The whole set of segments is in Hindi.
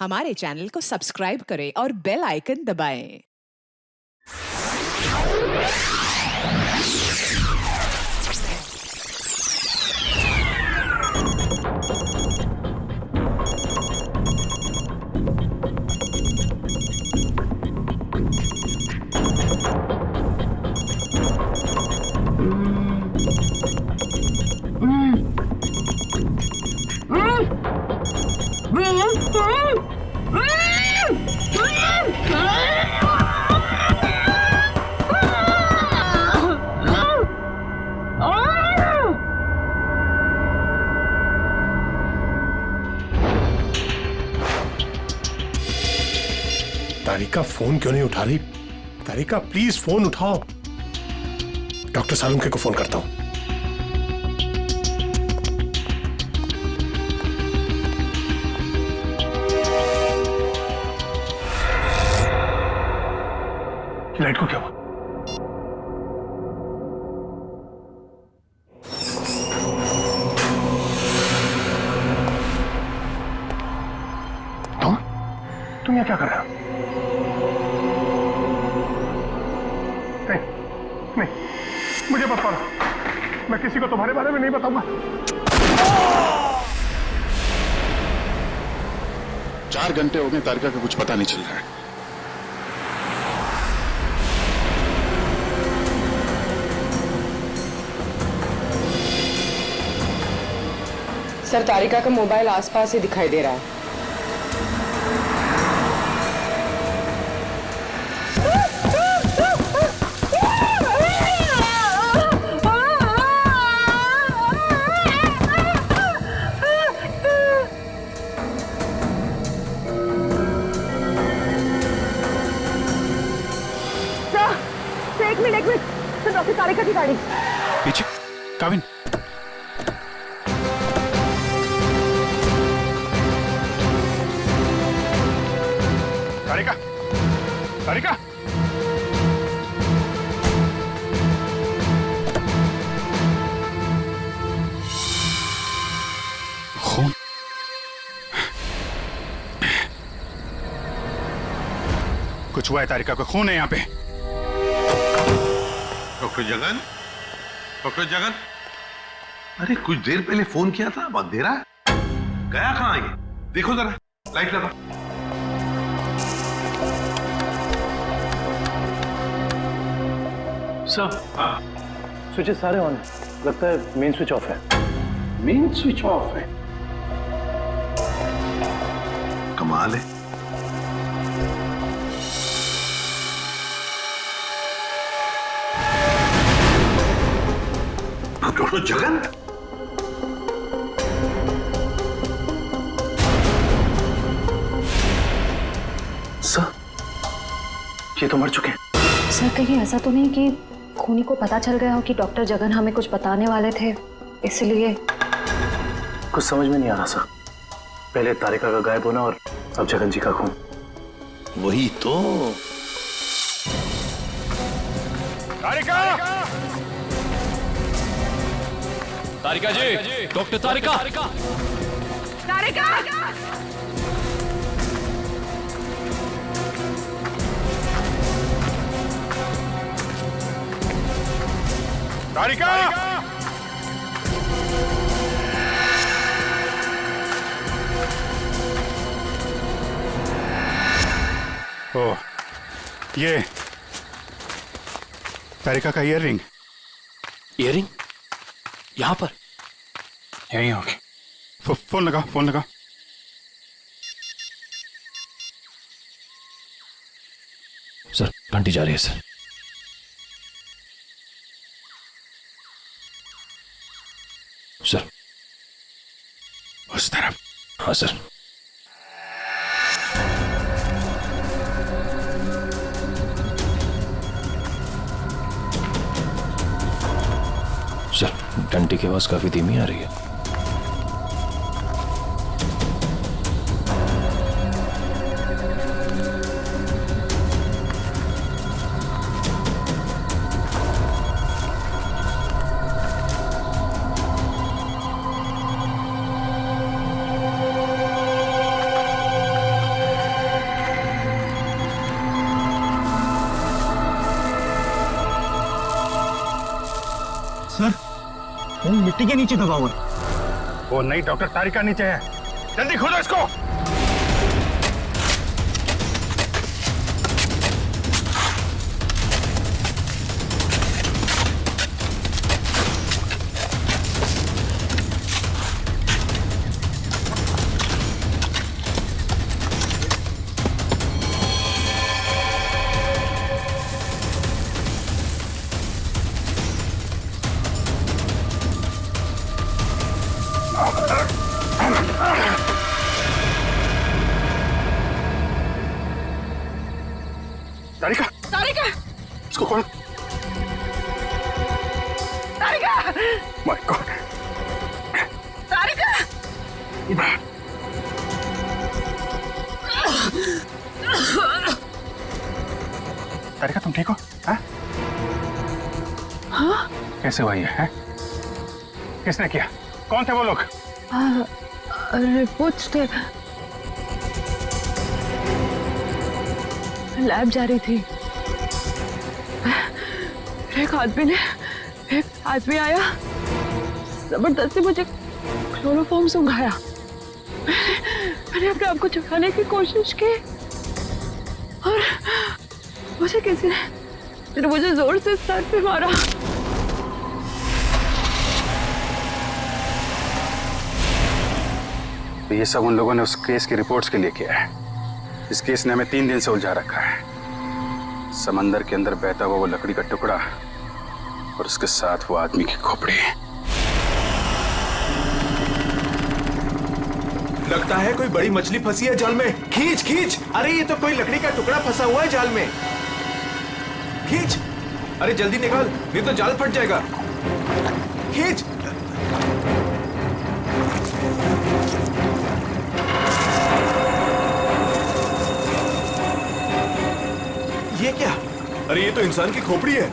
हमारे चैनल को सब्सक्राइब करें और बेल आइकन दबाएं। तारिका फोन क्यों नहीं उठा रही? तारिका प्लीज फोन उठाओ। डॉक्टर सालुंखे को फोन करता हूं। लाइट को क्या हुआ? तुम यहाँ क्या कर रहे हो? नहीं, मुझे मत मारो। मैं किसी को तुम्हारे बारे में नहीं बताऊंगा। 4 घंटे हो गए, तारिका का कुछ पता नहीं चल रहा है। सर, तारिका का मोबाइल आसपास ही दिखाई दे रहा है। एक मिनट सर, डॉक्टर तारिका की गाड़ी पीछे। काविन, तारिका, तारिका, खून। कुछ हुआ है? तारिका को खून है यहाँ पे। डॉक्टर जगन, डॉक्टर जगन, अरे कुछ देर पहले फोन किया था, अब अंधेरा गया कहाँ ये? देखो जरा, लाइट लगा। सर, स्विचेस सारे ऑन है। लगता है मेन स्विच ऑफ है। मेन स्विच ऑफ है? कमाल है। डॉक्टर जगन, सर, ये तो मर चुके हैं। सर, कहीं ऐसा तो नहीं कि खूनी को पता चल गया हो कि डॉक्टर जगन हमें कुछ बताने वाले थे, इसलिए? कुछ समझ में नहीं आ रहा सर। पहले तारिका का गायब होना और अब जगन जी का खून। वही तो। तारिका! तारिका जी, डॉक्टर तारिका। तारिका! तारिका! ओह, ये तारिका का ईयररिंग। ईयररिंग यहाँ पर? यही होगी। फोन लगा, फोन लगा। सर, घंटी जा रही है सर। सर, उस तरफ। हाँ सर। सर, घंटी की आवाज काफी धीमी आ रही है। खून मिट्टी के नीचे दबा हुआ है। वो नहीं डॉक्टर, तारिका नीचे है, जल्दी खोलो इसको। तारिका, तारिका, इसको खोलो। तारिका, माय गॉड, तारिका, इधर। तारिका तुम ठीक हो? हाँ? हाँ? कैसे हुआ ये है? किसने किया? कौन थे वो लोग? रिपोर्ट्स थे, लैब जा रही थी। एक आदमी आया, जबरदस्ती मुझे क्लोरोफॉर्म सुंघाया। मैंने अपने आप को छुपाने की कोशिश की और मुझे किसी ने मुझे जोर से सर पे मारा। तो ये सब उन लोगों ने उस केस की रिपोर्ट्स के लिए किया है। इस केस ने हमें 3 दिन से उलझा रखा है। समंदर के अंदर बहता हुआ वो लकड़ी का टुकड़ा और उसके साथ वो आदमी की खोपड़ी। लगता है कोई बड़ी मछली फंसी है जाल में। खींच खींच, अरे ये तो कोई लकड़ी का टुकड़ा फंसा हुआ है जाल में। खींच, अरे जल्दी निकाल, नहीं तो जाल फट जाएगा। खींच। ये क्या? अरे ये तो इंसान की खोपड़ी है।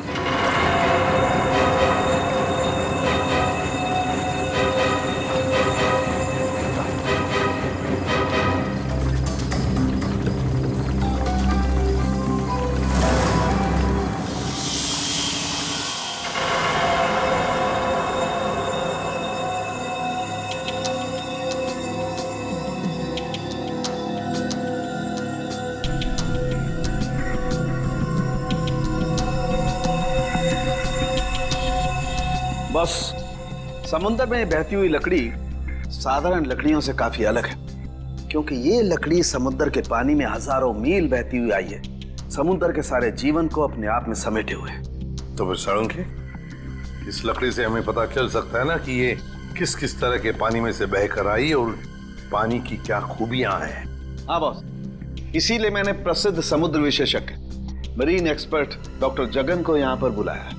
बस समुद्र में बहती हुई लकड़ी साधारण लकड़ियों से काफी अलग है, क्योंकि ये लकड़ी समुद्र के पानी में हजारों मील बहती हुई आई है, समुद्र के सारे जीवन को अपने आप में समेटे हुए। तो फिर साळुंखे, इस लकड़ी से हमें पता चल सकता है ना कि ये किस किस तरह के पानी में से बहकर आई और पानी की क्या खूबियां हैं। हाँ बॉस, इसीलिए मैंने प्रसिद्ध समुद्र विशेषज्ञ मरीन एक्सपर्ट डॉक्टर जगन को यहाँ पर बुलाया है।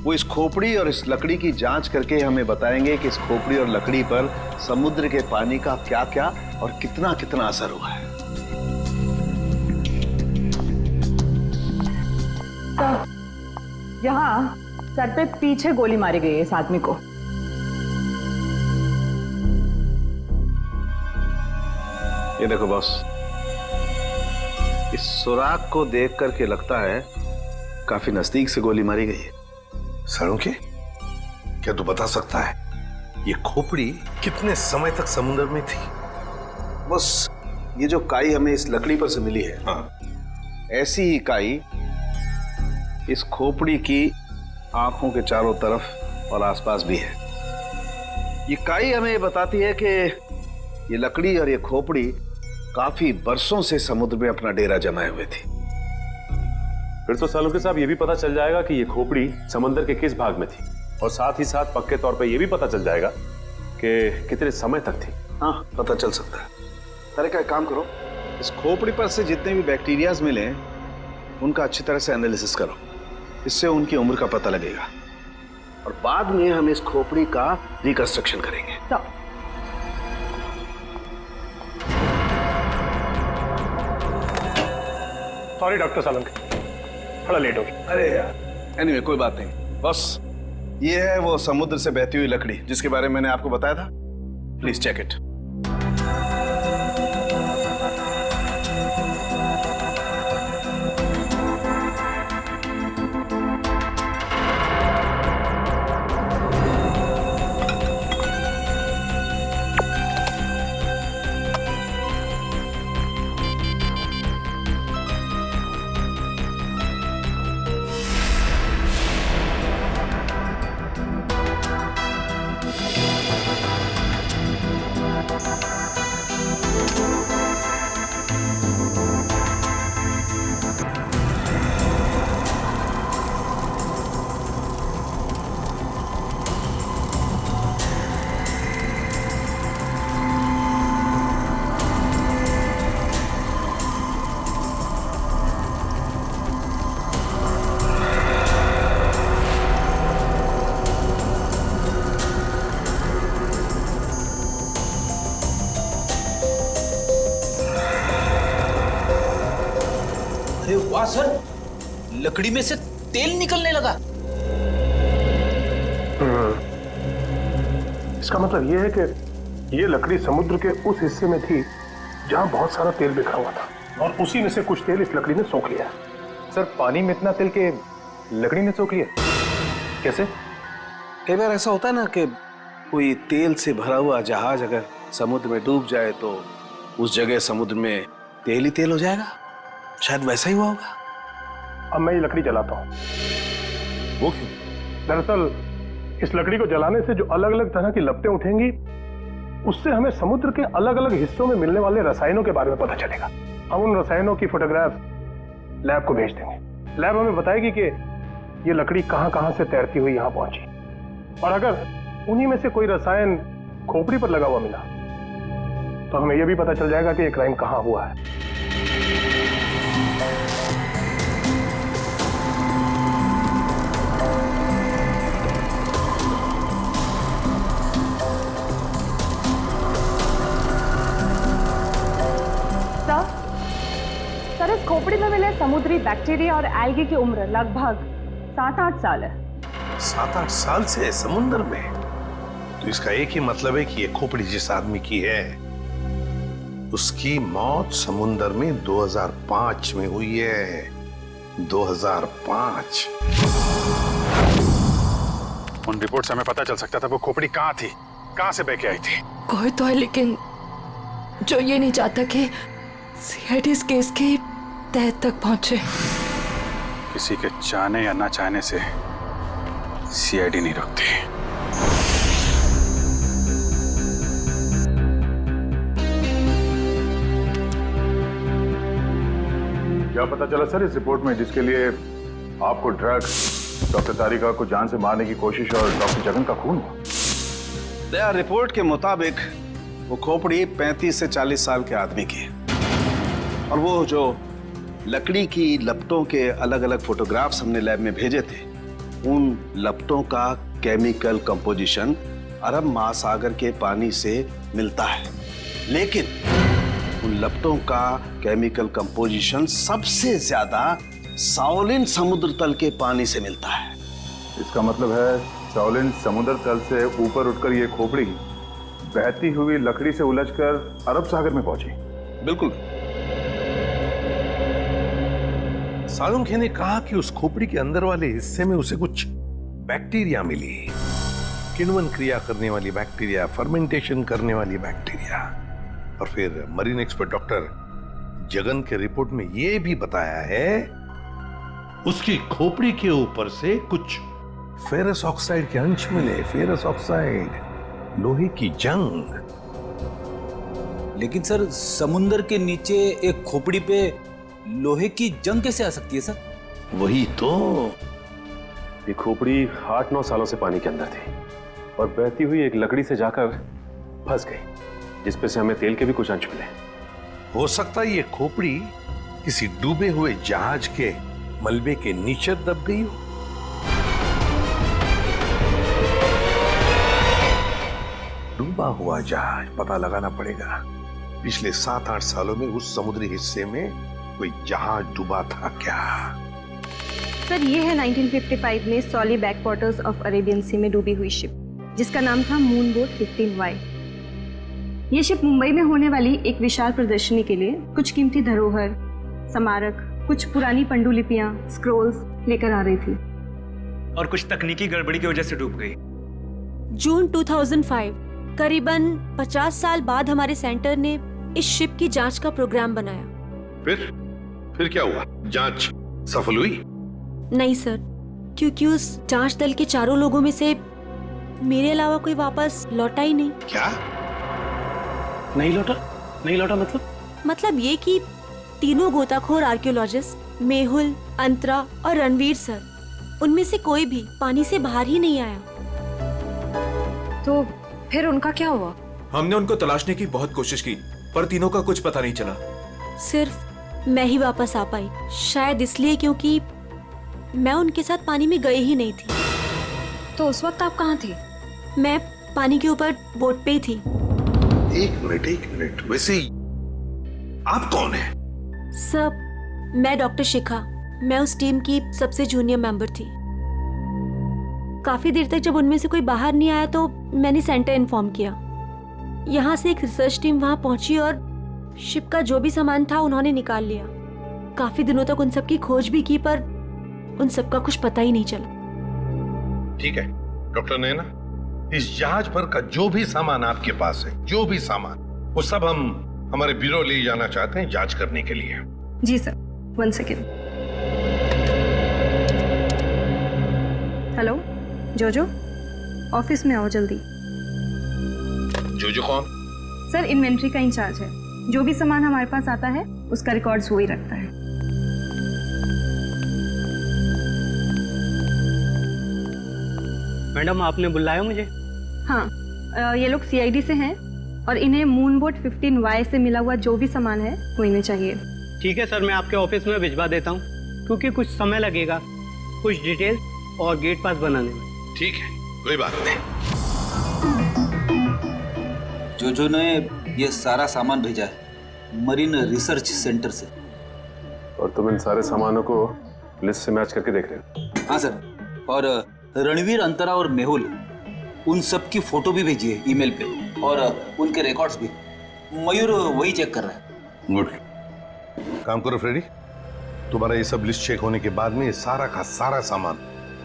वो इस खोपड़ी और इस लकड़ी की जांच करके हमें बताएंगे कि इस खोपड़ी और लकड़ी पर समुद्र के पानी का क्या क्या और कितना कितना असर हुआ है। तो यहाँ सर पे पीछे गोली मारी गई है इस आदमी को। ये देखो बॉस, इस सुराग को देख करके लगता है काफी नजदीक से गोली मारी गई है। साळुंखे, क्या तू बता सकता है ये खोपड़ी कितने समय तक समुद्र में थी? बस ये जो काई हमें इस लकड़ी पर से मिली है, हाँ। ऐसी ही काई इस खोपड़ी की आंखों के चारों तरफ और आसपास भी है। ये काई हमें ये बताती है कि ये लकड़ी और ये खोपड़ी काफी बरसों से समुद्र में अपना डेरा जमाए हुए थी। फिर तो साळुंखे साहब ये भी पता चल जाएगा कि ये खोपड़ी समंदर के किस भाग में थी, और साथ ही साथ पक्के तौर पे ये भी पता चल जाएगा कि कितने समय तक थी। हाँ, पता चल सकता है। तारिका, एक काम करो, इस खोपड़ी पर से जितने भी बैक्टीरियाज मिले उनका अच्छी तरह से एनालिसिस करो, इससे उनकी उम्र का पता लगेगा और बाद में हम इस खोपड़ी का रिकंस्ट्रक्शन करेंगे। सॉरी डॉक्टर साळुंखे, थोड़ा लेट हो गया। अरे यार, एनीवे कोई बात नहीं। बस ये है वो समुद्र से बहती हुई लकड़ी जिसके बारे में मैंने आपको बताया था। Please check it. अरे वाह सर, लकड़ी में से तेल निकलने लगा। इसका मतलब ये है कि ये लकड़ी समुद्र के उस हिस्से में थी जहां बहुत सारा तेल बिखरा हुआ था, और उसी में से कुछ तेल इस लकड़ी ने सोख लिया। सर पानी में इतना तेल के लकड़ी ने सोख लिया, कैसे? कई बार ऐसा होता है ना कि कोई तेल से भरा हुआ जहाज अगर समुद्र में डूब जाए तो उस जगह समुद्र में तेल ही तेल हो जाएगा। शायद वैसा ही हुआ होगा। अब मैं ये लकड़ी जलाता हूँ। वो क्यों? दरअसल इस लकड़ी को जलाने से जो अलग अलग तरह की लपटें उठेंगी, उससे हमें समुद्र के अलग अलग हिस्सों में मिलने वाले रसायनों के बारे में पता चलेगा। हम उन रसायनों की फोटोग्राफ लैब को भेज देंगे। लैब हमें बताएगी कि ये लकड़ी कहां कहां से तैरती हुई यहां पहुंची, और अगर उन्हीं में से कोई रसायन खोपड़ी पर लगा हुआ मिला तो हमें यह भी पता चल जाएगा कि ये क्राइम कहां हुआ है। सर, इस खोपड़ी में मिले समुद्री बैक्टीरिया और एल्गी की उम्र लगभग 7-8 साल है। 7-8 साल से समुद्र में? तो इसका एक ही मतलब है कि ये खोपड़ी जिस आदमी की है उसकी मौत समुद्र में 2005 में हुई है। 2005। उन रिपोर्ट से हमें पता चल सकता था वो खोपड़ी कहाँ थी, कहाँ से बह के आई थी। कोई तो है लेकिन जो ये नहीं चाहता कि सीआईडी इस केस की तह तक पहुंचे। किसी के चाहने या ना चाहने से सीआईडी नहीं रुकती। क्या पता चला सर इस रिपोर्ट में, जिसके लिए आपको ड्रग्स, डॉक्टर तारिका को जान से मारने की कोशिश और डॉक्टर जगन का खून? रिपोर्ट के मुताबिक वो खोपड़ी 35 से 40 साल के आदमी की है, और वो जो लकड़ी की लपटों के अलग अलग फोटोग्राफ्स हमने लैब में भेजे थे, उन लपटों का केमिकल कंपोजिशन अरब महासागर के पानी से मिलता है, लेकिन उन लपटों का केमिकल कंपोजिशन सबसे ज्यादा साओलिन समुद्र तल के पानी से मिलता है। इसका मतलब है साओलिन समुद्र तल से ऊपर उठकर ये खोपड़ी बहती हुई लकड़ी से उलझकर अरब सागर में पहुंची। बिल्कुल। सालुंखे ने कहा कि उस खोपड़ी के अंदर वाले हिस्से में उसे कुछ बैक्टीरिया मिली, किण्वन क्रिया करने वाली बैक्टीरिया, फर्मेंटेशन करने वाली बैक्टीरिया। और फिर मरीन एक्सपर्ट डॉक्टर जगन के रिपोर्ट में यह भी बताया है उसकी खोपड़ी के ऊपर से कुछ फेरस ऑक्साइड के अंश मिले। फेरस ऑक्साइड, लोहे की जंग। लेकिन सर, समुद्र के नीचे एक खोपड़ी पे लोहे की जंग कैसे आ सकती है सर? वही तो। ये खोपड़ी 8-9 सालों से पानी के अंदर थी और बहती हुई एक लकड़ी से जाकर फंस गई, जिसपे से हमें तेल के भी कुछ अंश मिले। हो सकता है ये खोपड़ी किसी डूबे हुए जहाज के मलबे के नीचे दब गई हो। डूबा हुआ जहाज, पता लगाना पड़ेगा पिछले 7-8 सालों में उस समुद्री हिस्से में कोई जहाज डूबा था क्या। सर, ये है 1955 में सॉली बैकवाटर्स ऑफ अरेबियन सी में डूबी हुई शिप, जिसका नाम था मून बोट 15Y। ये शिप मुंबई में होने वाली एक विशाल प्रदर्शनी के लिए कुछ कीमती धरोहर, स्मारक, कुछ पुरानी पंडुलिपियां, स्क्रोल्स लेकर आ रही थी, और कुछ तकनीकी गड़बड़ी की वजह से डूब गई। जून 2005, करीबन 50 साल बाद हमारे सेंटर ने इस शिप की जांच का प्रोग्राम बनाया। फिर क्या हुआ? जांच सफल हुई? नहीं सर, क्योंकि उस जांच दल के चारों लोगों में से मेरे अलावा कोई वापस लौटा ही नहीं। क्या? नहीं लौटा मतलब ये कि तीनों गोताखोर आर्कियोलॉजिस्ट, मेहुल, अंतरा और रणवीर सर, उनमें से कोई भी पानी से बाहर ही नहीं आया। तो फिर उनका क्या हुआ? हमने उनको तलाशने की बहुत कोशिश की, पर तीनों का कुछ पता नहीं चला। सिर्फ मैं ही वापस आ पाई, शायद इसलिए क्योंकि मैं उनके साथ पानी में गई ही नहीं थी। तो उस वक्त आप कहाँ थे? मैं पानी के ऊपर बोट पे ही थी। एक मिनट, वैसे आप कौन है? सब मैं डॉक्टर शिखा, मैं उस टीम की सबसे जूनियर मेंबर थी। काफी देर तक जब उनमें से कोई बाहर नहीं आया तो मैंने सेंटर इन्फॉर्म किया। यहाँ से एक रिसर्च टीम वहां पहुंची और शिप का जो भी सामान था उन्होंने निकाल लिया। काफी दिनों तक उन सबकी खोज भी की पर उन सबका कुछ पता ही नहीं चला। ठीक है डॉक्टर नैना, इस जहाज पर का जो भी सामान आपके पास है, जो भी सामान, वो सब हम हमारे ब्यूरो ले जाना चाहते हैं जांच करने के लिए। जी सर, 1 सेकेंड। हेलो जोजो, ऑफिस में आओ जल्दी। जोजो कौन? सर इन्वेंट्री का इंचार्ज है। जो भी सामान हमारे पास आता है उसका रिकॉर्ड्स वो ही रखता है। मैडम आपने बुलाया मुझे? हाँ, ये लोग सीआईडी से हैं और इन्हें मूनबोट 15Y से मिला हुआ जो भी सामान है वो इन्हें चाहिए। ठीक है सर, मैं आपके ऑफिस में भिजवा देता हूँ, क्योंकि कुछ समय लगेगा कुछ डिटेल और गेट पास बनाने में। ठीक है, कोई बात नहीं। जो ने ये सारा सामान भेजा है मरीन रिसर्च सेंटर से। और तुम इन सारे सामानों को लिस्ट से मैच करके देख रहे हो? हाँ सर, और रणवीर, अंतरा और मेहुल, उन सब की फोटो भी भेजी है ईमेल पे, और उनके रिकॉर्ड्स भी। मयूर वही चेक कर रहा है। गुड, काम करो फ्रेडी, तुम्हारा ये सब लिस्ट चेक होने के बाद में ये सारा का सारा सामान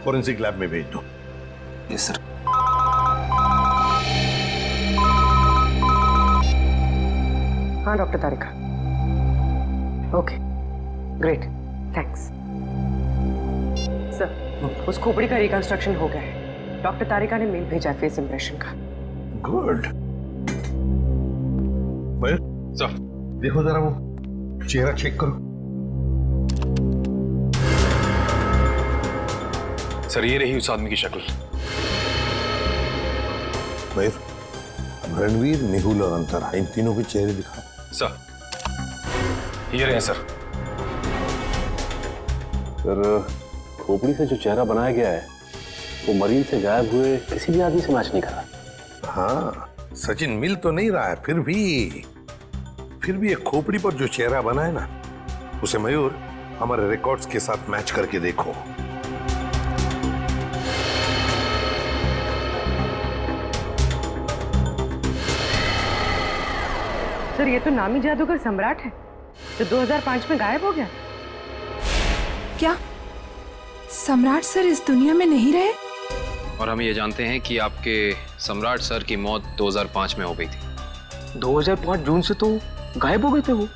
फोरेंसिक लैब में भेज दो। Yes sir. हाँ डॉक्टर तारिका, ओके ग्रेट, थैंक्स सर। उस खोपड़ी का रिकंस्ट्रक्शन हो गया है। डॉक्टर तारिका ने मेल भेजा फेस इंप्रेशन का। गुड। सर देखो जरा वो चेहरा चेक करो। सर ये रही उस आदमी की शक्ल। मयूर, अब रणवीर, मेहुल और अंतरा, इन तीनों के चेहरे दिखाओ। सर ये रहे सर। सर खोपड़ी से जो चेहरा बनाया गया है वो मरीन से गायब हुए किसी भी आदमी से मैच नहीं कर रहा। हाँ सचिन, मिल तो नहीं रहा है, फिर भी एक खोपड़ी पर जो चेहरा बना है ना, उसे मयूर हमारे रिकॉर्ड्स के साथ मैच करके देखो। सर ये तो नामी जादूगर सम्राट है जो 2005 में गायब हो गया। क्या सम्राट सर इस दुनिया में नहीं रहे? और हम ये जानते हैं कि आपके सम्राट सर की मौत 2005 में हो गई थी। 2005 जून से तो गायब हो गए थे वो।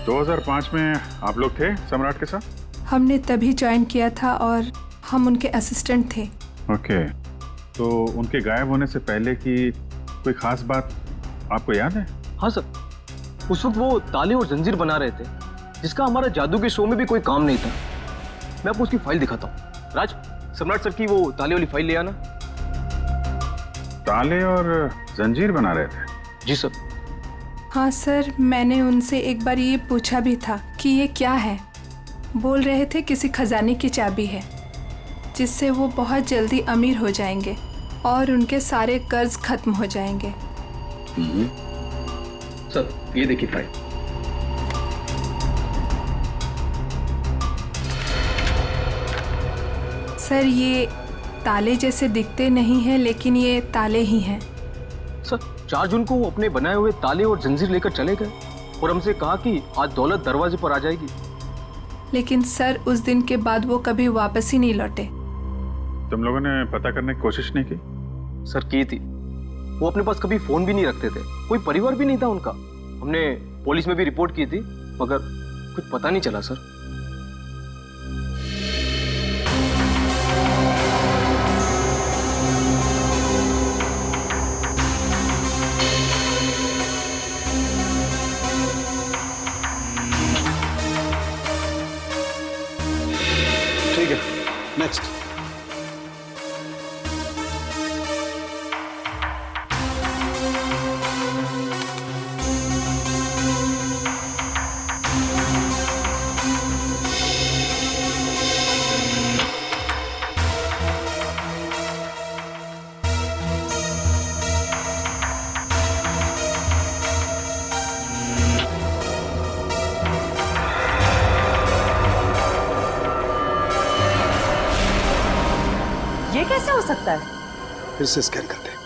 2005 में आप लोग थे सम्राट के साथ? हमने तभी ज्वाइन किया था और हम उनके असिस्टेंट थे। ओके, तो उनके गायब होने से पहले की कोई खास बात आपको याद है? हाँ सर, उस वक्त वो ताले और जंजीर बना रहे थे, जिसका हमारा जादू के शो में भी कोई काम नहीं था। मैं आपको उसकी फाइल दिखाता हूँ। राज, सम्राट सर की वो ताले वाली फाइल ले आना। ताले और जंजीर बना रहे थे? जी सर। हाँ सर, मैंने उनसे एक बार ये पूछा भी था कि ये क्या है। बोल रहे थे किसी खजाने की चाबी है जिससे वो बहुत जल्दी अमीर हो जाएंगे और उनके सारे कर्ज खत्म हो जाएंगे। सर ये देखिए फाइल। सर ये ताले जैसे दिखते नहीं हैं, लेकिन ये ताले ही हैं। सर 4 जून को वो अपने बनाए हुए ताले और जंजीर लेकर चले गए और हमसे कहा कि आज दौलत दरवाजे पर आ जाएगी। लेकिन सर उस दिन के बाद वो कभी वापस ही नहीं लौटे। तुम लोगों ने पता करने की कोशिश नहीं की? सर की थी। वो अपने पास कभी फोन भी नहीं रखते थे, कोई परिवार भी नहीं था उनका। हमने पुलिस में भी रिपोर्ट की थी मगर कुछ पता नहीं चला सर। ठीक है, नेक्स्ट। ये कैसे हो सकता है? फिर से स्कैन करते हैं।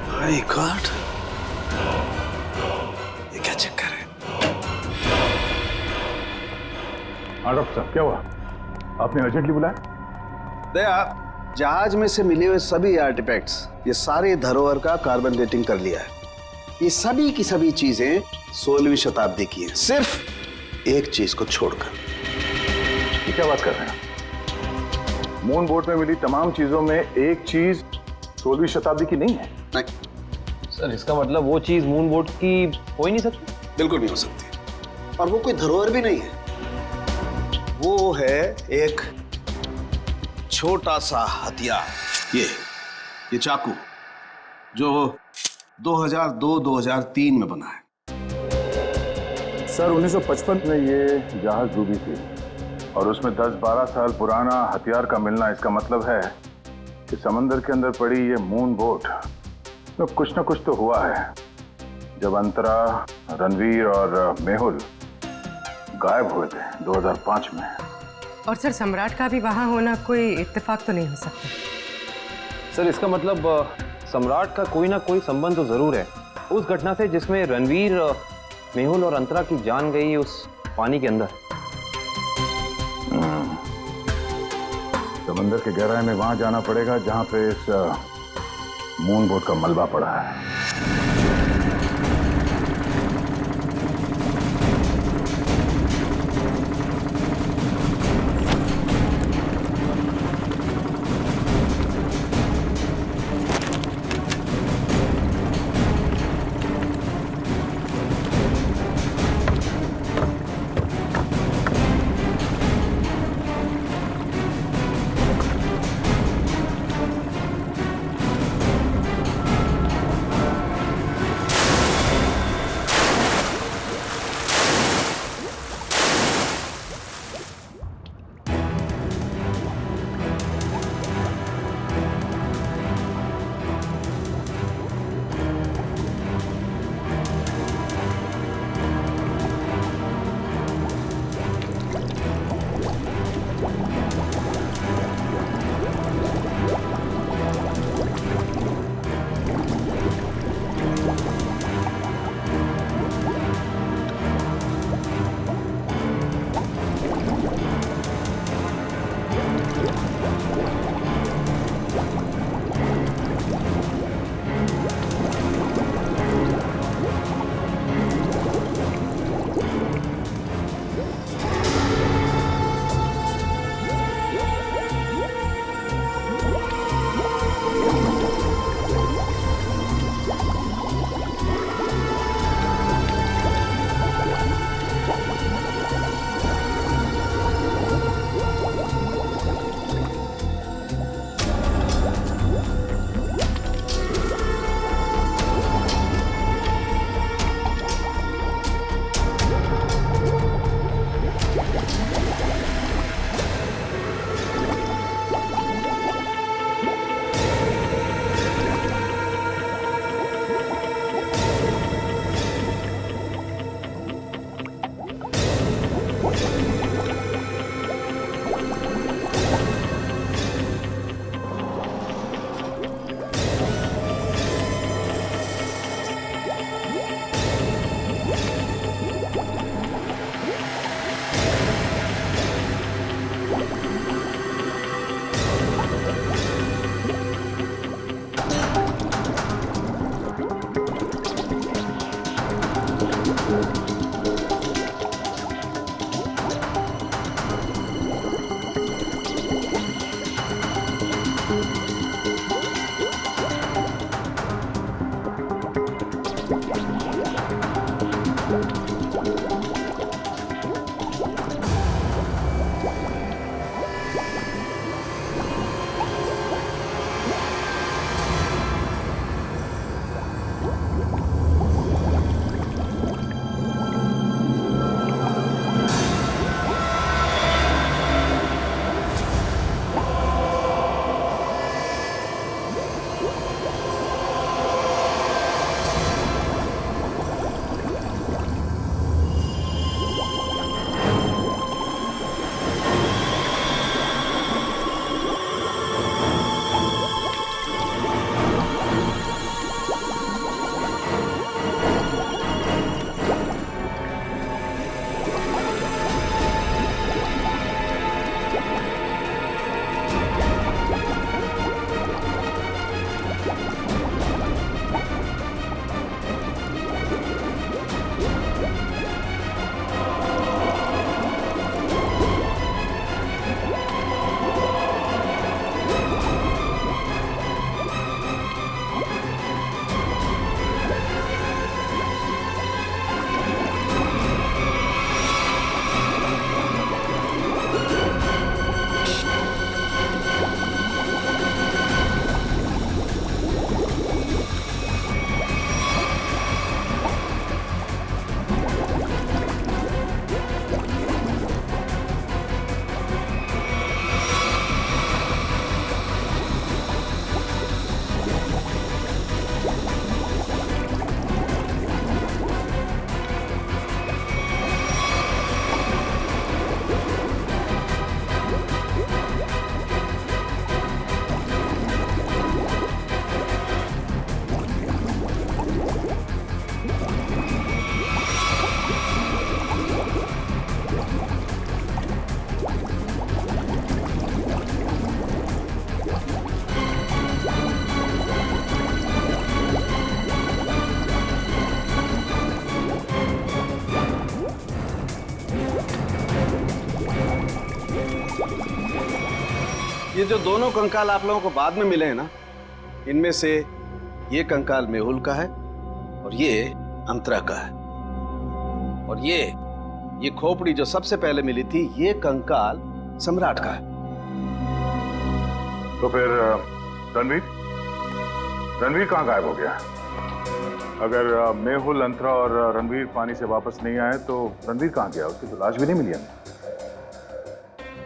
माय गॉड, ये क्या चक्कर है? हाँ डॉक्टर साहब, क्या हुआ? आपने अर्जेंटली बुलाया? दया, जहाज में से मिले हुए सभी आर्टिफैक्ट्स, ये सारे धरोहर का कार्बन डेटिंग कर लिया है। ये सभी की सभी चीजें 16वीं शताब्दी की हैं, सिर्फ एक चीज को छोड़कर। ये क्या बात कर रहे हैं? मून बोट में मिली तमाम चीजों में एक चीज 16वीं शताब्दी की नहीं है? नहीं सर, इसका मतलब वो चीज मून बोट की हो ही नहीं सकती? बिल्कुल नहीं हो सकती, और वो कोई धरोहर भी नहीं है। वो है एक छोटा सा हथियार, ये चाकू, जो 2002-2003 में बना है। सर 1955 में ये जहाज डूबी थी और उसमें 10-12 साल पुराना हथियार का मिलना, इसका मतलब है कि समंदर के अंदर पड़ी ये मून बोट में कुछ ना कुछ तो हुआ है। जब अंतरा, रणवीर और मेहुल गायब हुए थे 2005 में। और सर सम्राट का भी वहां होना कोई इत्तेफाक तो नहीं हो सकता। सर इसका मतलब सम्राट का कोई ना कोई संबंध तो जरूर है उस घटना से जिसमें रणवीर, मेहुल और अंतरा की जान गई उस पानी के अंदर। समंदर के गहराई में वहां जाना पड़ेगा जहां पे इस मून बोट का मलबा पड़ा है। ये जो दोनों कंकाल आप लोगों को बाद में मिले हैं ना, इनमें से ये कंकाल मेहुल का है और ये अंतरा का है, और ये खोपड़ी जो सबसे पहले मिली थी, ये कंकाल सम्राट का है। तो फिर रणवीर कहाँ गायब हो गया? अगर मेहुल, अंतरा और रणवीर पानी से वापस नहीं आए तो रणवीर कहाँ गया? उसकी तो लाश भी नहीं मिली हमें।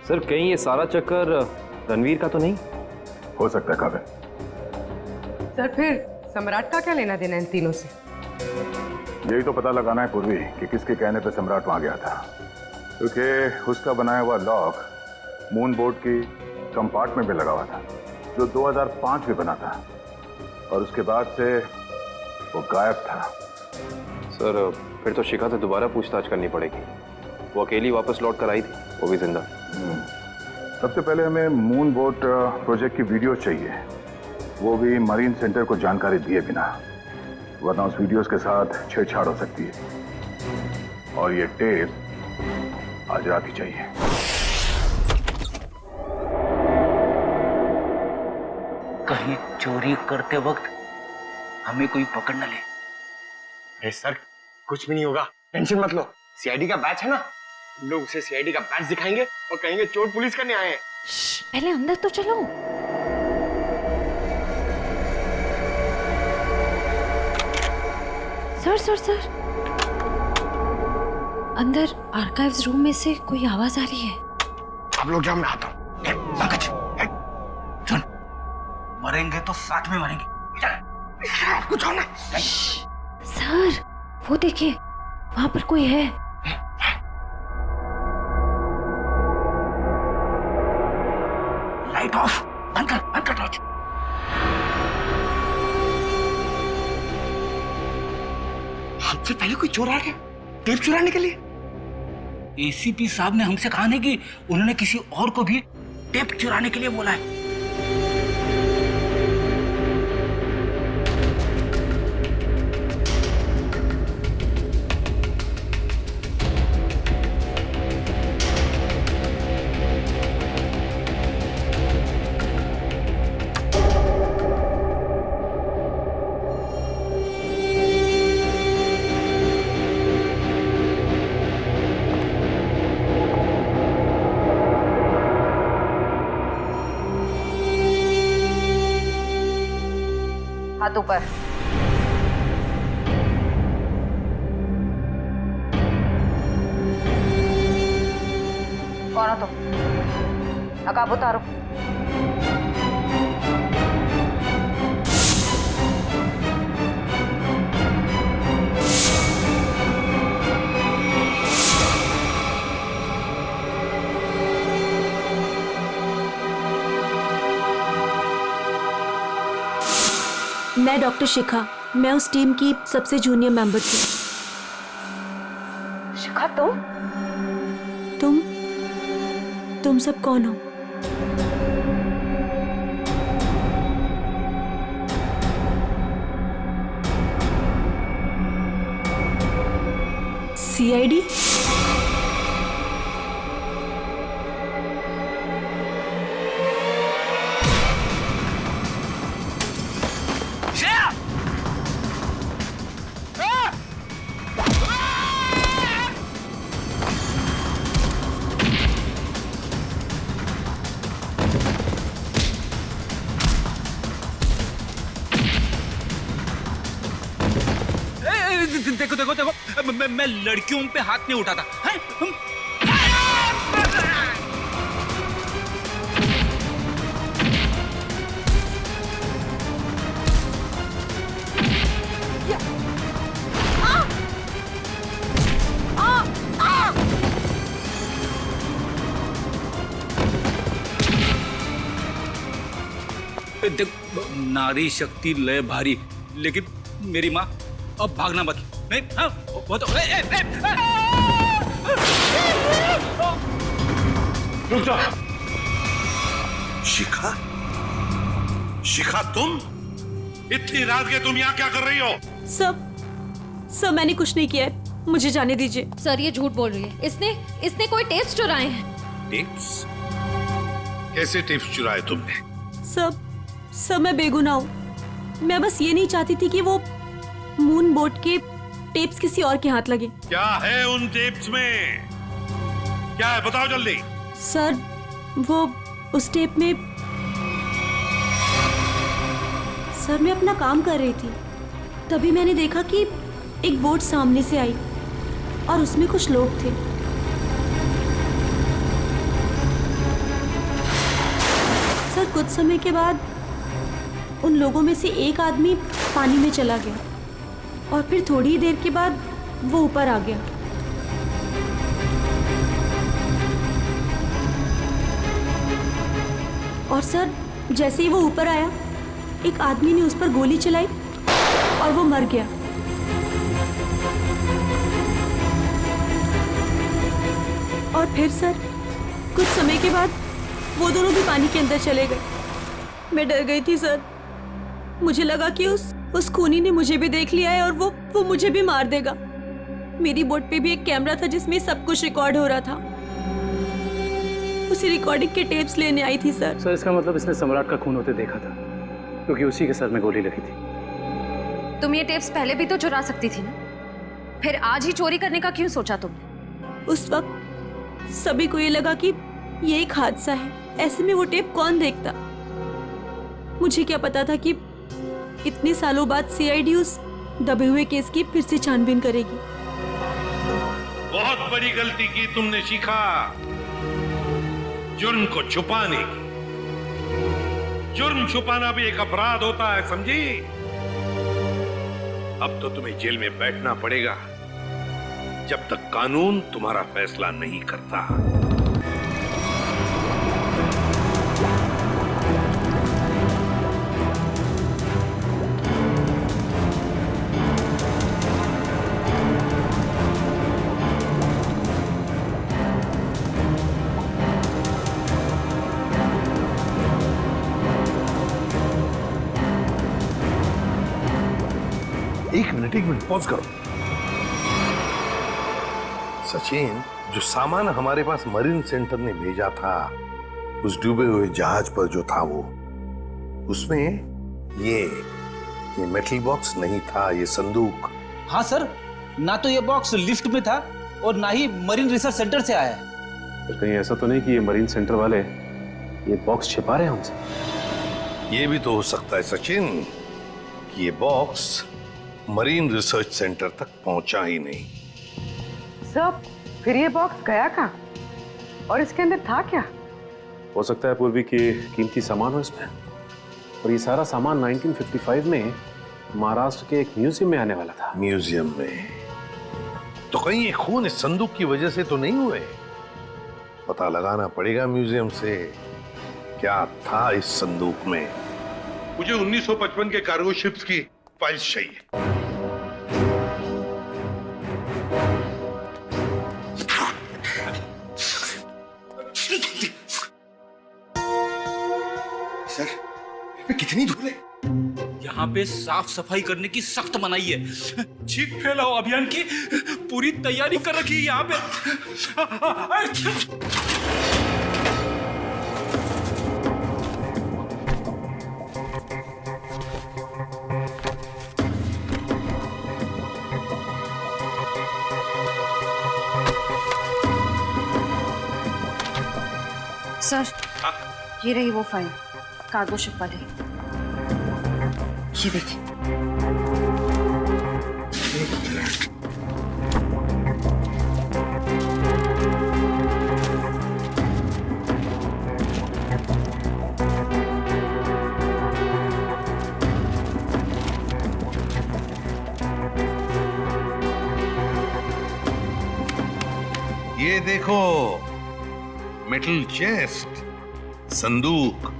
सर कहीं ये सारा चक्कर रणवीर का तो नहीं? हो सकता है काबिल। सर फिर सम्राट का क्या लेना देना इन तीनों से? यही तो पता लगाना है पूर्वी कि किसके कहने पे सम्राट वहां गया था, क्योंकि उसका बनाया हुआ लॉक मून बोर्ड की कंपार्टमेंट में लगा हुआ था, जो 2005 में बना था, और उसके बाद से वो गायब था। सर फिर तो शिखा से दोबारा पूछताछ करनी पड़ेगी। वो अकेली वापस लौट कर आई थी, वो भी जिंदा। सबसे पहले हमें मून बोट प्रोजेक्ट की वीडियो चाहिए, वो भी मरीन सेंटर को जानकारी दिए बिना, वरना उस वीडियोस के साथ छेड़छाड़ हो सकती है। और ये टेप आज रात ही चाहिए। कहीं चोरी करते वक्त हमें कोई पकड़ न ले। अरे सर कुछ भी नहीं होगा, टेंशन मत लो। सीआईडी का बैच है ना, हम लोग उसे सीआईडी का बैच दिखाएंगे और कहेंगे चोर पुलिस करने आए हैं। पहले अंदर तो चलो। सर अंदर आर्काइव्स रूम में से कोई आवाज आ रही है। अब लोग जाओ, मैं आता हूँ। पंकज सुन, मरेंगे तो साथ में मरेंगे। चल कुछ हो ना। सर वो देखिए, वहां पर कोई है। लाइट ऑफ, बंद कर टॉर्च। हमसे पहले कोई चोर आ गया टेप चुराने के लिए। एसीपी साहब ने हमसे कहा नहीं कि उन्होंने किसी और को भी टेप चुराने के लिए बोला है। हाथ ऊपर। कौन हो तुम? नकाब उतारो। मैं डॉक्टर शिखा, मैं उस टीम की सबसे जूनियर मेंबर थी। शिखा तुम सब कौन हो? सीआईडी? देखो मैं लड़कियों पे हाथ नहीं उठाता है? नारी शक्ति लय भारी, लेकिन मेरी माँ अब भागना मत। नहीं, हाँ, वो तो रुक जाओ। शिखा तुम इतनी रात के तुम यहाँ क्या कर रही हो? सब मैंने कुछ नहीं किया है, मुझे जाने दीजिए। सर ये झूठ बोल रही है, इसने कोई टेप्स चुराए हैं। टेप्स? कैसे टिप्स चुराए तुमने? सब मैं बेगुनाह हूँ। मैं बस ये नहीं चाहती थी कि वो मून बोट के टेप्स किसी और के हाथ लगे। क्या है उन टेप्स में? क्या है बताओ जल्दी। सर वो उस टेप में सर मैं अपना काम कर रही थी, तभी मैंने देखा कि एक बोट सामने से आई और उसमें कुछ लोग थे। सर कुछ समय के बाद उन लोगों में से एक आदमी पानी में चला गया और फिर थोड़ी ही देर के बाद वो ऊपर आ गया। और सर जैसे ही वो ऊपर आया, एक आदमी ने उस पर गोली चलाई और वो मर गया। और फिर सर कुछ समय के बाद वो दोनों भी पानी के अंदर चले गए। मैं डर गई थी सर, मुझे लगा कि उस खूनी ने मुझे भी देख लिया है और वो मुझे भी मार देगा। मेरी बोट पे भी एक कैमरा था जिसमें सब कुछ रिकॉर्ड हो रहा था। उसी रिकॉर्डिंग के टेप्स लेने आई थी सर। सर इसका मतलब इसने सम्राट का खून होते देखा था, क्योंकि उसी के सर में गोली लगी थी। तुम ये टेप्स पहले भी तो चुरा सकती थी ना, फिर आज ही चोरी करने का क्यों सोचा तुमने? उस वक्त सभी को ये लगा कि ये एक हादसा है, ऐसे में वो टेप कौन देखता। मुझे क्या पता था कि इतने सालों बाद सीआईडी उस दबे हुए केस की फिर से छानबीन करेगी। बहुत बड़ी गलती की तुमने शिखा, जुर्म को छुपाने की। जुर्म छुपाना भी एक अपराध होता है, समझी? अब तो तुम्हें जेल में बैठना पड़ेगा जब तक कानून तुम्हारा फैसला नहीं करता। एक मिनट पॉज करो। सचिन, जो सामान हमारे पास मरीन सेंटर ने भेजा था उस डूबे हुए जहाज पर जो था वो, उसमें ये मेटल बॉक्स नहीं था, ये संदूक। हाँ सर, ना तो ये बॉक्स लिफ्ट में था और ना ही मरीन रिसर्च सेंटर से आया है। फिर कहीं ऐसा तो नहीं कि ये मरीन सेंटर वाले ये बॉक्स छिपा रहे हैं हमसे? ये भी तो हो सकता है सचिन कि ये बॉक्स मरीन रिसर्च सेंटर तक पहुंचा ही नहीं। सब फिर ये बॉक्स गया कहाँ और इसके अंदर था क्या? हो सकता है पूर्वी की कीमती सामान हो इसमें, और ये सारा सामान 1955 में महाराष्ट्र के एक म्यूजियम में आने वाला था। म्यूजियम में? तो कहीं ये खून इस संदूक की वजह से तो नहीं हुए? पता लगाना पड़ेगा म्यूजियम से क्या था इस संदूक में। मुझे 1955 के कार्गो शिप्स की फाइल्स चाहिए। सर, कितनी धूल है? यहाँ पे साफ सफाई करने की सख्त मनाही है। चीख फैलाओ अभियान की पूरी तैयारी कर रखी है यहाँ पे। सर, ये रही वो फाइल, कार्गो शिप वाली। ये देखिए। ये देखो, मेटल चेस्ट, संदूक,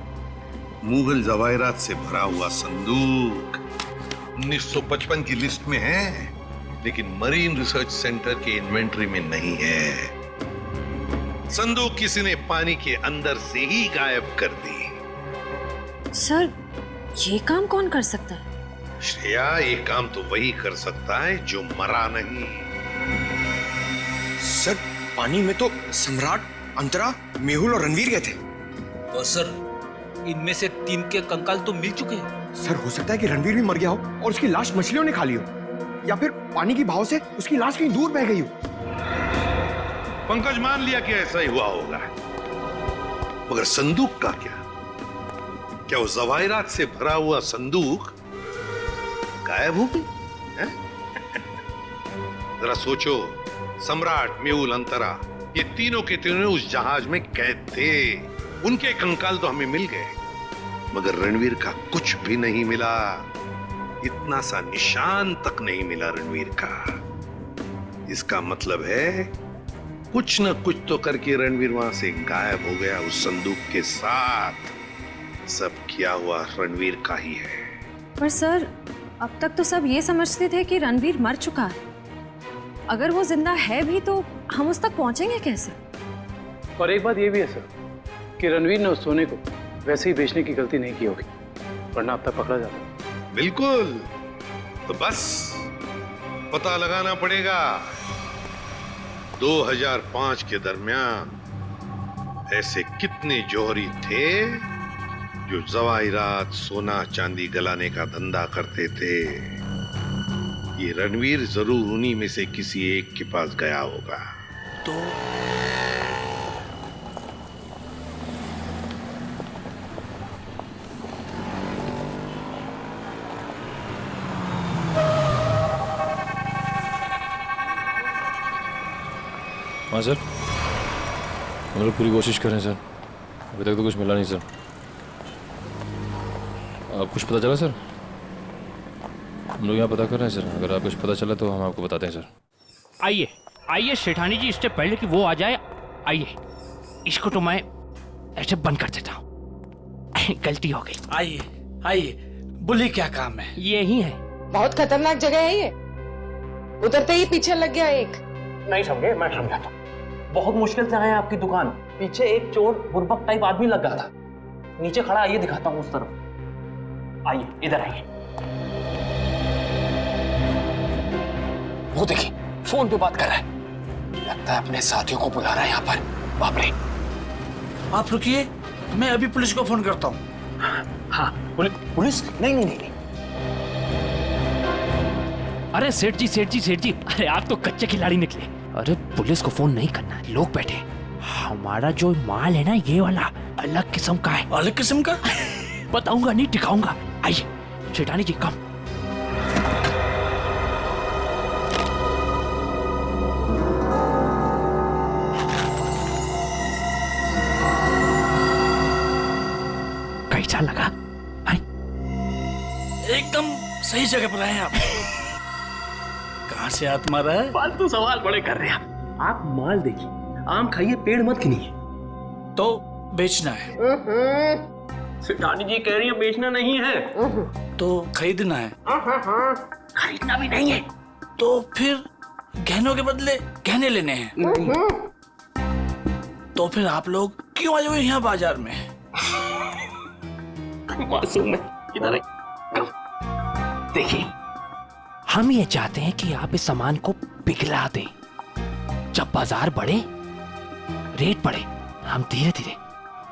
मुगल जवाहरात से भरा हुआ संदूक 1955 की लिस्ट में है, लेकिन मरीन रिसर्च सेंटर के इन्वेंटरी में नहीं है। संदूक किसी ने पानी के अंदर से ही गायब कर दी। सर, ये काम कौन कर सकता है? श्रेया, ये काम तो वही कर सकता है जो मरा नहीं। सर, पानी में तो सम्राट, अंतरा, मेहुल और रणवीर गए थे। और सर इनमें से 3 के कंकाल तो मिल चुके हैं। सर हो सकता है कि रणवीर भी मर गया हो और उसकी लाश मछलियों ने खा ली हो, या फिर पानी की बहाव से उसकी लाश कहीं दूर बह गई हो। पंकज मान लिया कि ऐसा ही हुआ होगा, मगर संदूक का क्या? क्या वो जवाहिरात से भरा हुआ संदूक गायब हो गई? जरा सोचो, सम्राट, मेहुल, अंतरा, ये तीनों के तीनों उस जहाज में कैद थे। उनके कंकाल तो हमें मिल गए, मगर रणवीर का कुछ भी नहीं मिला। इतना सा निशान तक नहीं मिला रणवीर का। इसका मतलब है कुछ न कुछ तो करके रणवीर वहां से गायब हो गया उस संदूक के साथ। सब किया हुआ रणवीर का ही है। पर सर, अब तक तो सब ये समझते थे कि रणवीर मर चुका है। अगर वो जिंदा है भी तो हम उस तक पहुंचेंगे कैसे? और एक बात ये भी है सर कि रणवीर ने उस सोने को वैसे ही बेचने की गलती नहीं की होगी, वरना अब तक पकड़ा जाता। बिल्कुल, तो बस पता लगाना पड़ेगा 2005 के दरमियान ऐसे कितने जौहरी थे जो जवाहिरात, सोना चांदी गलाने का धंधा करते थे। ये रणवीर जरूर उन्हीं में से किसी एक के पास गया होगा। तो हाँ सर, हम लोग पूरी कोशिश कर रहे हैं सर, अभी तक तो कुछ मिला नहीं सर। आप कुछ पता चला सर? हम लोग यहाँ पता कर रहे हैं सर, अगर आप कुछ पता चला तो हम आपको बताते हैं सर। आइए आइए सेठानी जी, इससे पहले कि वो आ जाए, आइए इसको तो मैं ऐसे बंद कर देता हूँ। गलती हो गई। आइए आइए, बोलिए क्या काम है? यही है। बहुत खतरनाक जगह है ये, उतरते ही पीछे लग गया एक। नहीं समझे, मैं समझाता हूँ। बहुत मुश्किल से आए हैं आपकी दुकान, पीछे एक चोर बुर्बक टाइप आदमी लग गया था, नीचे खड़ा। आइए दिखाता हूँ उस तरफ, आइए इधर आइए। वो देखिए फोन पे बात कर रहा है, लगता है अपने साथियों को बुला रहा है यहाँ पर। बाप रे। आप रुकिए, मैं अभी पुलिस को फोन करता हूँ। हाँ पुलिस? नहीं। अरे सेठ जी, अरे आप तो कच्चे खिलाड़ी निकले। अरे पुलिस को फोन नहीं करना, लोग बैठे। हमारा जो माल है ना, ये वाला अलग किस्म का है। अलग किस्म का? बताऊंगा नहीं, दिखाऊंगा। आइए सेठानी जी, कम। कैसा लगा? एकदम सही जगह पर आए आप। कहाँ से हाथ मारा है? फालतू सवाल बड़े कर रहे हैं आप। माल देखिए, आम खाइए, पेड़ मत गिनिए। तो बेचना है? सेठानी जी कह रही है बेचना नहीं है, तो खरीदना है? खरीदना भी नहीं है। तो फिर गहनों के बदले गहने लेने हैं? तो फिर आप लोग क्यों आए हुए यहाँ बाजार में? मासूम है, इधर देखिए, हम ये चाहते हैं कि आप इस सामान को पिघला दें। जब बाजार बढ़े, रेट बढ़े, हम धीरे धीरे,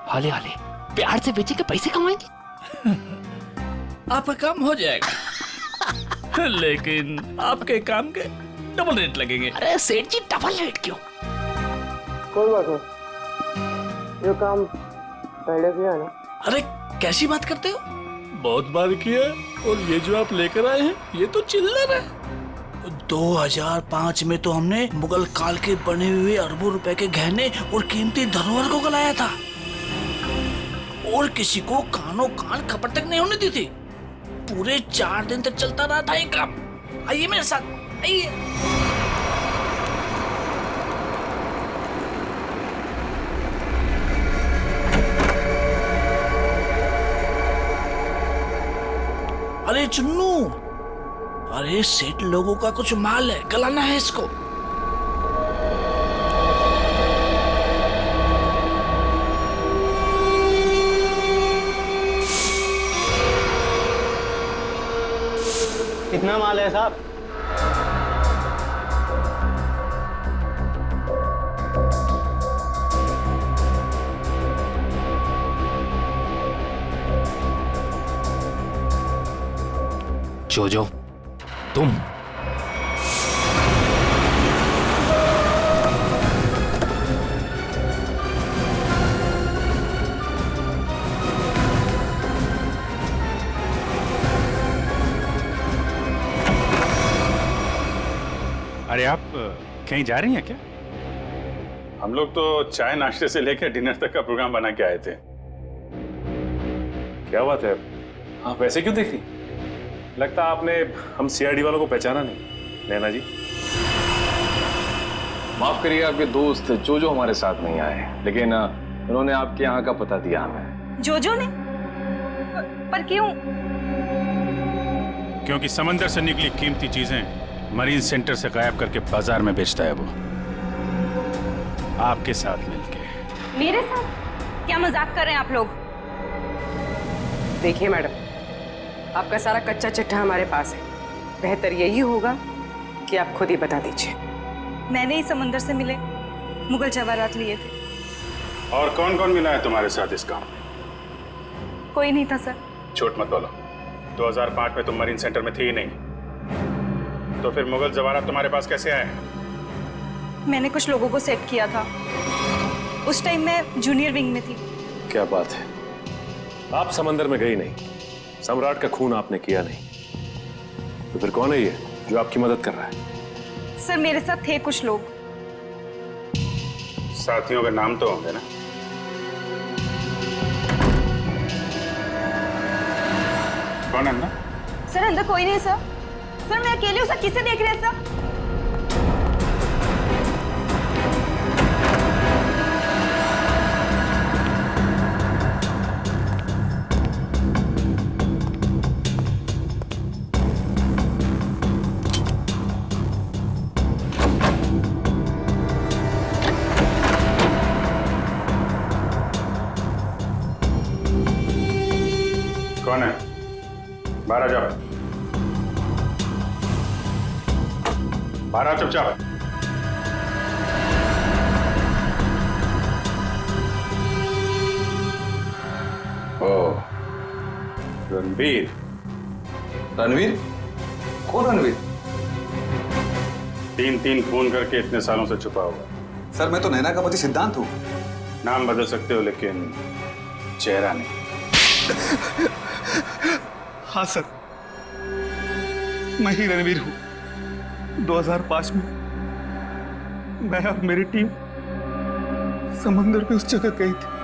हौले हौले, प्यार से बेचे के पैसे कमाएंगे। आपका काम हो जाएगा, लेकिन आपके काम के डबल रेट लगेंगे। अरे सेठ जी, डबल रेट क्यों? कोई बात नहीं, ये काम पहले किया ना। अरे कैसी बात करते हो? बहुत बार किया, और ये जो आप लेकर आए हैं ये तो चिल्लर है। 2005 में तो हमने मुगल काल के बने हुए अरबों रुपए के गहने और कीमती धरोहर को गलाया था, और किसी को कानों कान खबर तक नहीं होने दी थी। पूरे 4 दिन तक चलता रहा था ये काम। आइए मेरे साथ, आइए। अरे चुन्नू, अरे सेठ लोगों का कुछ माल है, गलाना है इसको। कितना माल है साहब? जोजो, तुम अरे आप कहीं जा रही हैं क्या? हम लोग तो चाय नाश्ते से लेकर डिनर तक का प्रोग्राम बना के आए थे। क्या बात है, आप वैसे क्यों देख रही? लगता आपने हम सीआईडी वालों को पहचाना नहीं। नैना जी, माफ करिए, आपके दोस्त जोजो हमारे साथ नहीं आए, लेकिन उन्होंने आपके यहाँ का पता दिया हमें। जोजो ने? पर क्यों? क्योंकि समंदर से निकली कीमती चीजें मरीन सेंटर से गायब करके बाजार में बेचता है वो, आपके साथ मिलके। मेरे साथ? क्या मजाक कर रहे हैं आप लोग? देखिए मैडम, आपका सारा कच्चा चिट्ठा हमारे पास है। बेहतर यही होगा कि आप खुद ही बता दीजिए। मैंने ही समंदर से मिले मुगल जवाहरात लिए थे। और कौन कौन मिला है तुम्हारे साथ इस काम में? कोई नहीं था सर। झूठ मत बोलो, 2005 में तुम मरीन सेंटर में थी ही नहीं, तो फिर मुगल जवाहरात तुम्हारे पास कैसे आए? मैंने कुछ लोगों को सेट किया था। उस टाइम मैं जूनियर विंग में थी। क्या बात है, आप समंदर में गई नहीं, सम्राट का खून आपने किया नहीं, तो फिर कौन है ये जो आपकी मदद कर रहा है? सर मेरे साथ थे कुछ लोग। साथियों के नाम तो होंगे ना? कौन है ना? सर अंदर कोई नहीं सर। सर मैं अकेली हूँ सर, किसे देख रहे हैं सर? कौन है? बाहर आ जाओ, बाहर आ चुपचाप। ओ, रणवीर। रणवीर? कौन रणवीर? 3 खून करके इतने सालों से छुपा हुआ। सर मैं तो नैना का पति सिद्धांत हूँ। नाम बदल सकते हो लेकिन चेहरा नहीं। हाँ सर, मैं ही रणवीर हूँ। 2005 में मैं और मेरी टीम समंदर पे उस जगह गई थी।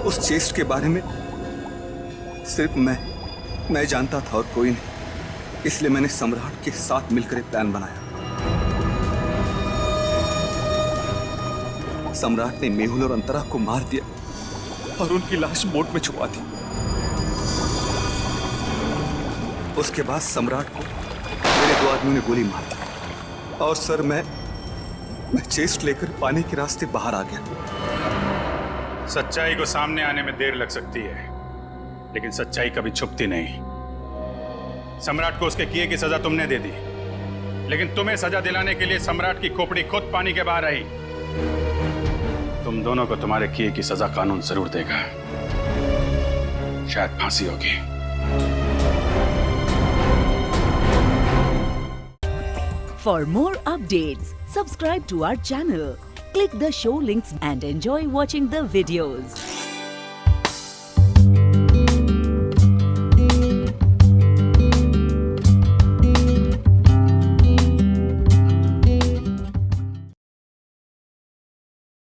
उस चेस्ट के बारे में सिर्फ मैं जानता था और कोई नहीं, इसलिए मैंने सम्राट के साथ मिलकर एक प्लान बनाया। सम्राट ने मेहुल और अंतरा को मार दिया और उनकी लाश बोट में छुपा दी। उसके बाद सम्राट को मेरे 2 आदमियों ने गोली मार दी और सर मैं चेस्ट लेकर पानी के रास्ते बाहर आ गया। सच्चाई को सामने आने में देर लग सकती है, लेकिन सच्चाई कभी छुपती नहीं। सम्राट को उसके किए की सजा तुमने दे दी, लेकिन तुम्हें सजा दिलाने के लिए सम्राट की खोपड़ी खुद पानी के बाहर आई। तुम दोनों को तुम्हारे किए की सजा कानून जरूर देगा, शायद फांसी होगी। For more updates, subscribe to our channel, click the show links and enjoy watching the videos.